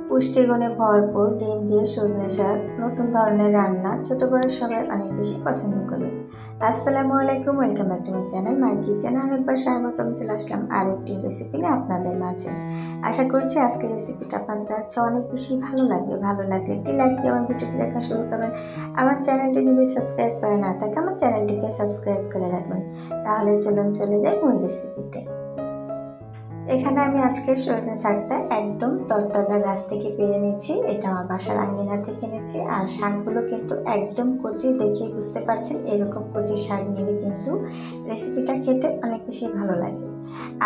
পুষ্টিগুণে ভরপুর ডিম দিয়ে সজনে শাক নতুন ধরনের রান্না ছোট বড় সবাই অনেক বেশি পছন্দ করে। আসসালামু আলাইকুম, welcome back to my channel my কিচেনে। অনেকবার স্বাগতম, চলে আসলাম আরেকটি রেসিপি নিয়ে আপনাদের মাঝে। আশা করছি আজকের রেসিপিটা আপনাদের কাছে অনেক বেশি ভালো লাগবে। ভালো লাগলে একটি লাইক দিয়ে আমার ভিডিওটি দেখা শুরু করবেন। আমার চ্যানেলটি যদি সাবস্ক্রাইব করে না থাকে আমার চ্যানেলটিকে সাবস্ক্রাইব করে রাখবেন। তাহলে চলে যাই মূল রেসিপিতে। এখানে আমি আজকে সজনে শাকটা একদম তরতাজা গাছ থেকে পেরে নিয়েছি। এটা আমার বাসার আঙিনা থেকে এনেছি। আর শাকগুলো কিন্তু একদম কচি, দেখেই বুঝতে পারছেন এরকম কচি শাক নিলে কিন্তু রেসিপিটা খেতে অনেক বেশি ভালো লাগে।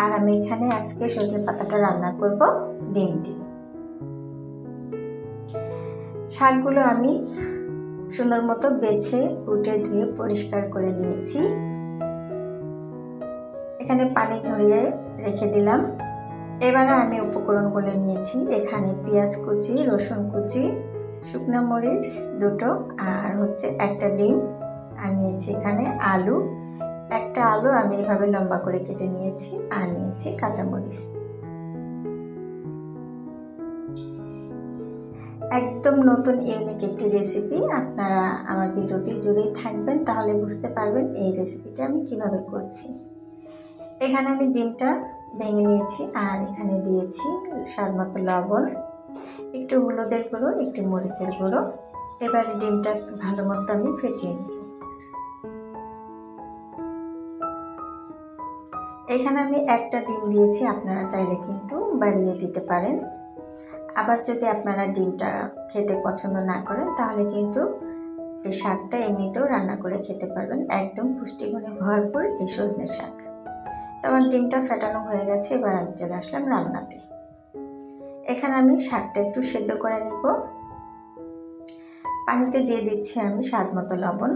আর আমি এখানে আজকে সজনে পাতাটা রান্না করব ডিম দিয়ে। শাকগুলো আমি সুন্দর মতো বেছে কুটে ধুয়ে পরিষ্কার করে নিয়েছি। এখানে পানি ঝরিয়ে রেখে দিলাম। এবারে আমি উপকরণগুলো নিয়েছি। এখানে পেঁয়াজ কুচি, রসুন কুচি, শুকনো মরিচ দুটো, আর একটা ডিম, আর নিয়েছি এখানে আলু। একটা আলু আমি এইভাবে লম্বা করে কেটে নিয়েছি, আর নিয়েছি কাঁচামরিচ। একদম নতুন ইউনিক একটি রেসিপি। আপনারা আমার ভিডিওটি জুড়েই থাকবেন, তাহলে বুঝতে পারবেন এই রেসিপিটা আমি কিভাবে করছি। এখানে আমি ডিমটা ভেঙে নিয়েছি, আর এখানে দিয়েছি স্বাদ মতো লবণ, একটু হলুদের গুঁড়ো, একটু মরিচের গুঁড়ো। এবারে ডিমটা ভালো মতো আমি ফেটিয়ে নেব। এখানে আমি একটা ডিম দিয়েছি, আপনারা চাইলে কিন্তু বাড়িয়ে দিতে পারেন। আবার যদি আপনারা ডিমটা খেতে পছন্দ না করেন তাহলে কিন্তু এই শাকটা এমনিতেও রান্না করে খেতে পারবেন। একদম পুষ্টিগুণে ভরপুর এই সজনে শাক। আমার ডিমটা ফেটানো হয়ে গেছে। এবার আমি চলে আসলাম রান্নাতে। এখানে আমি শাকটা একটু সেদ্ধ করে নিব। পানিতে দিয়ে দিচ্ছি আমি স্বাদ মতো লবণ,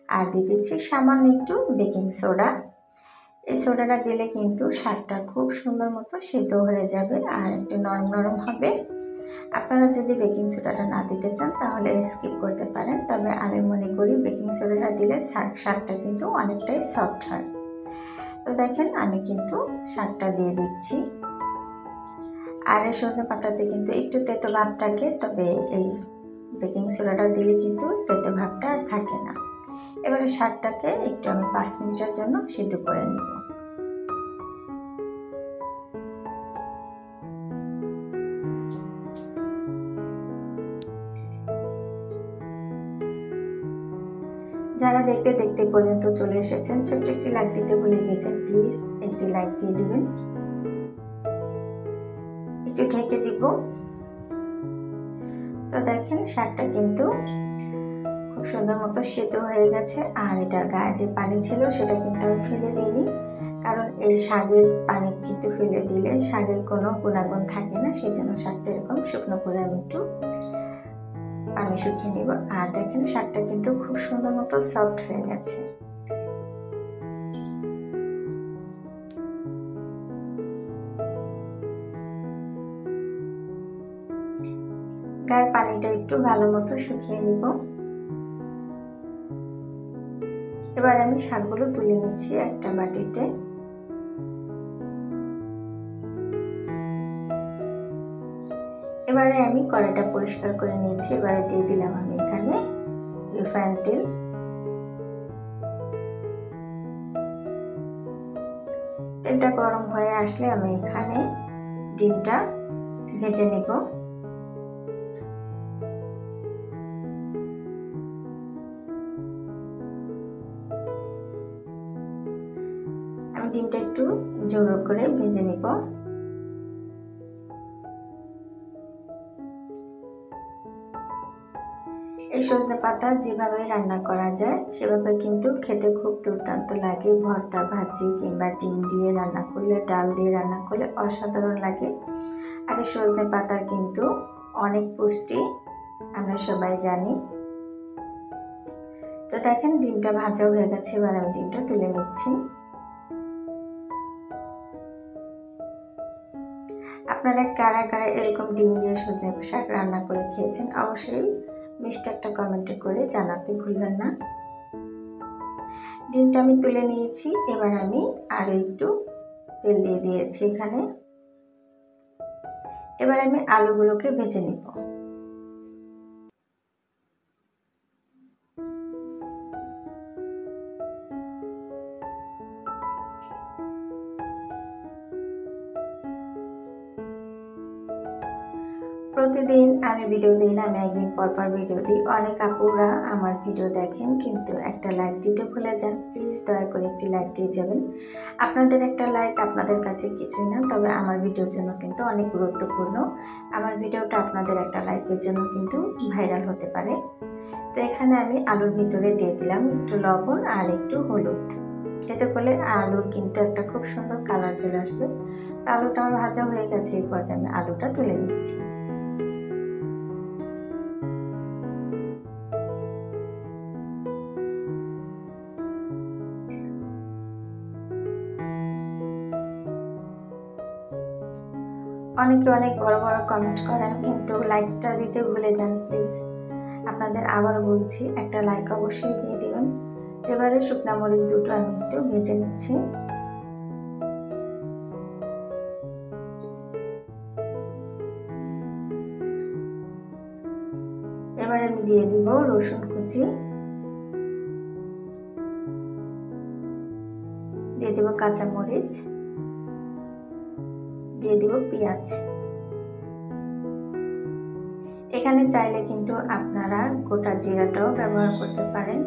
আর দিয়ে দিচ্ছি সামান্য একটু বেকিং সোডা। এই সোডাটা দিলে কিন্তু শাকটা খুব সুন্দর মতো সেদ্ধ হয়ে যাবে আর একটু নরম নরম হবে। আপনারা যদি বেকিং সোডাটা না দিতে চান তাহলে স্কিপ করতে পারেন, তবে আমি মনে করি বেকিং সোডাটা দিলে শাকটা কিন্তু অনেকটাই সফট হয়। তো দেখেন আমি কিন্তু শাকটা দিয়ে দিচ্ছি। আর এই সজনে পাতাতে কিন্তু একটু তেতো ভাব থাকে, তবে এই বেকিং সোডাটা দিলে কিন্তু তেতো ভাবটা আর থাকে না। এবারে শাকটাকে একটু আমি 5 মিনিটের জন্য সিদ্ধ করে নিব। যারা দেখতে দেখতে পর্যন্ত চলে এসেছেন, ছোট্ট একটি লাইক দিতে ভুলে গেছেন, প্লিজ একটি লাইক দিয়ে দিবেন। একটু ঢেকে দিব। তো দেখেন শাকটা কিন্তু খুব সুন্দর মতো সেদ্ধ হয়ে গেছে। আর এটার গায়ে যে পানি ছিল সেটা কিন্তু আমি ফেলে দিইনি, কারণ এই শাকের পানি কিন্তু ফেলে দিলে শাকের কোনো গুণাগুণ থাকে না। সেই জন্য শাকটা এরকম শুকনো করে আমি একটু পানি শুকিয়ে নিব। আর দেখেন শাকটা কিন্তু খুব সুন্দর মতো সফট হয়ে গেছে। গায়ের পানিটা একটু ভালো মতো শুকিয়ে নিব। এবার আমি শাকগুলো তুলে নিচ্ছি একটা বাটিতে। এবারে আমি কড়াইটা পরিষ্কার করে নিয়েছি। এবারে দিয়ে দিলাম আমি এখানে রিফাইন তেল। তেলটা গরম হয়ে আসলে আমি এখানে ডিমটা ভেজে নেব। আমি ডিমটা একটু জোড়ো করে ভেজে নেব। এই সজনে পাতা যেভাবে রান্না করা যায় সেভাবে কিন্তু খেতে খুব দুর্দান্ত লাগে। ভর্তা, ভাজি কিংবা ডিম দিয়ে রান্না করলে, ডাল দিয়ে রান্না করলে অসাধারণ লাগে। আর এই সজনে পাতার কিন্তু অনেক পুষ্টি, আমরা সবাই জানি। তো দেখেন ডিমটা ভাজা হয়ে গেছে। এবার আমি ডিমটা তুলে নিচ্ছি। আপনারা কারা কারা এরকম ডিম দিয়ে সজনে শাক রান্না করে খেয়েছেন অবশ্যই মিষ্টি একটা কমেন্টে করে জানাতে ভুলবেন না। ডিমটা আমি তুলে নিয়েছি। এবার আমি আরও একটু তেল দিয়ে দিয়েছি এখানে। এবার আমি আলুগুলোকে ভেজে নিব। প্রতিদিন আমি ভিডিও দিই না, আমি একদিন পর পর ভিডিও দিই। অনেক আপুরা আমার ভিডিও দেখেন কিন্তু একটা লাইক দিতে ভুলে যান। প্লিজ দয়া করে একটি লাইক দিয়ে যাবেন। আপনাদের একটা লাইক আপনাদের কাছে কিছুই না, তবে আমার ভিডিওর জন্য কিন্তু অনেক গুরুত্বপূর্ণ। আমার ভিডিওটা আপনাদের একটা লাইকের জন্য কিন্তু ভাইরাল হতে পারে। তো এখানে আমি আলুর ভিতরে দিয়ে দিলাম একটু লবণ আর একটু হলুদ। এতে করলে আলুর কিন্তু একটা খুব সুন্দর কালার চলে আসবে। তো আলুটা আমার ভাজা হয়ে গেছে, এই পর্যায়ে আমি আলুটা তুলে নিচ্ছি। অনেকে অনেক বড় বড় কমেন্ট করেন কিন্তু লাইকটা দিতে ভুলে যান। প্লিজ আপনাদের আবারও বলছি, একটা লাইক অবশ্যই দিয়ে দিবেন। এবারে শুকনো মরিচ দুটো আমি একটু ভেজে নিচ্ছি। এবারে আমি দিয়ে দিব রসুন কুচি, দিয়ে দিব কাঁচা মরিচ, দিয়ে দিব পেঁয়াজ। এখানে চাইলে কিন্তু আপনারা গোটা জিরাটাও ব্যবহার করতে পারেন,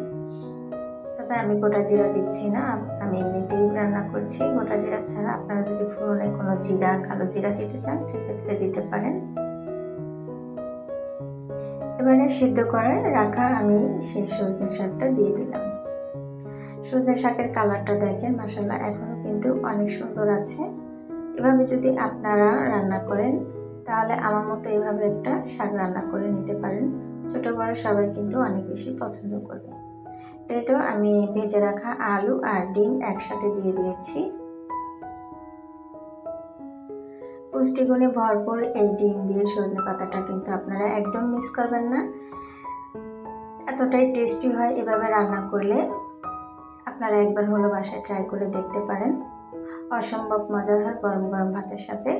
তবে আমি গোটা জিরা দিচ্ছি না, আমি এমনিতেই রান্না করছি গোটা জিরা ছাড়া। আপনারা যদি ফোড়নে কোনো জিরা, কালো জিরা দিতে চান সেক্ষেত্রে দিতে পারেন। এবারে সিদ্ধ করে রাখা আমি সেই সজনে শাকটা দিয়ে দিলাম। সজনে শাকের কালারটা দেখেন, মাশাআল্লাহ এখনও কিন্তু অনেক সুন্দর আছে। এভাবে যদি আপনারা রান্না করেন তাহলে আমার মতো এভাবে একটা শাক রান্না করে নিতে পারেন। ছোট বড় সবাই কিন্তু অনেক বেশি পছন্দ করবে। তাই তো আমি ভেজে রাখা আলু আর ডিম একসাথে দিয়ে দিয়েছি। পুষ্টিগুণে ভরপুর এই ডিম দিয়ে সজনে পাতাটা কিন্তু আপনারা একদম মিস করবেন না, এতটাই টেস্টি হয়। এভাবে রান্না করলে আপনারা একবার হলো বাসায় ট্রাই করে দেখতে পারেন, অসম্ভব মজার হয় গরম গরম ভাতের সাথে।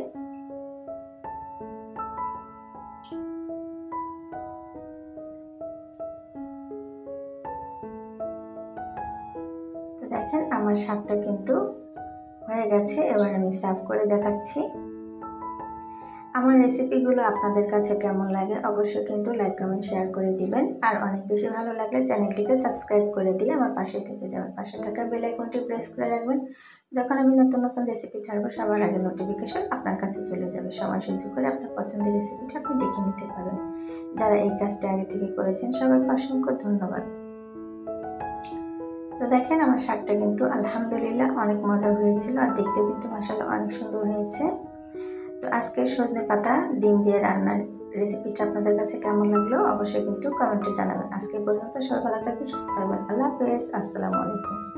তো দেখেন আমার শাকটা কিন্তু হয়ে গেছে। এবার আমি সার্ভ করে দেখাচ্ছি। আমার রেসিপিগুলো আপনাদের কাছে কেমন লাগে অবশ্যই কিন্তু লাইক কমেন্ট শেয়ার করে দিবেন। আর অনেক বেশি ভালো লাগলে চ্যানেলটিকে সাবস্ক্রাইব করে দিয়ে আমার পাশে থেকে যাবেন। পাশে থাকা বেল আইকনটি প্রেস করে রাখবেন, যখন আমি নতুন নতুন রেসিপি ছাড়বো সবার আগে নোটিফিকেশন আপনার কাছে চলে যাবে। সময় সুযোগ করে আপনার পছন্দের রেসিপিটা আপনি দেখে নিতে পারেন। যারা এই কাজটা আগে থেকে করেছেন সবাইকে অসংখ্য ধন্যবাদ। তো দেখেন আমার শাকটা কিন্তু আলহামদুলিল্লাহ অনেক মজা হয়েছিল, আর দেখতেও কিন্তু মাশাআল্লাহ অনেক সুন্দর হয়েছে। তো আজকের সজনে পাতা ডিম দিয়ে রান্নার রেসিপিটা আপনাদের কাছে কেমন লাগলো অবশ্যই কিন্তু কমেন্টে জানাবেন। আজকে পর্যন্ত সবাই ভালো থাকবেন, সুস্থ থাকবেন। আল্লাহ হাফেজ, আসসালামু আলাইকুম।